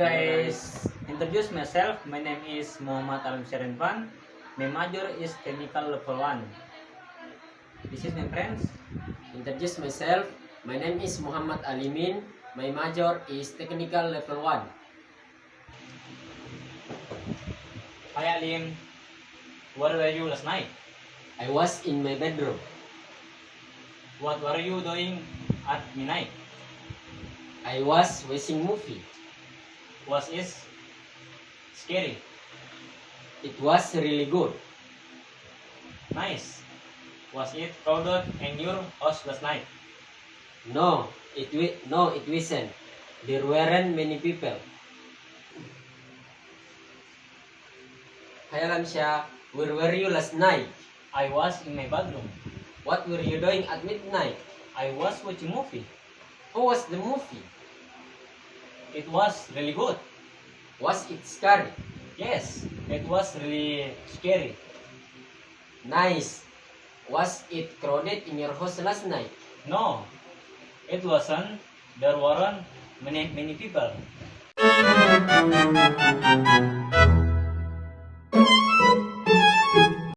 guys, introduce myself. My name is Muhammad Alam Serenpan. My major is technical level 1. This is my friends. Introduce myself. My name is Muhammad Alimin. My major is technical level 1. Hi Alim, where were you last night? I was in my bedroom. What were you doing at midnight? I was watching movie. Was it scary? It was really good. Nice. Was it crowded in your house last night? No, it wasn't. There weren't many people. Hi Alamsha, where were you last night? I was in my bedroom. What were you doing at midnight? I was watching movie. How was the movie? It was really good. Was it scary? Yes, it was really scary. Nice. Was it crowded in your house last night? No, it wasn't. There weren't many people.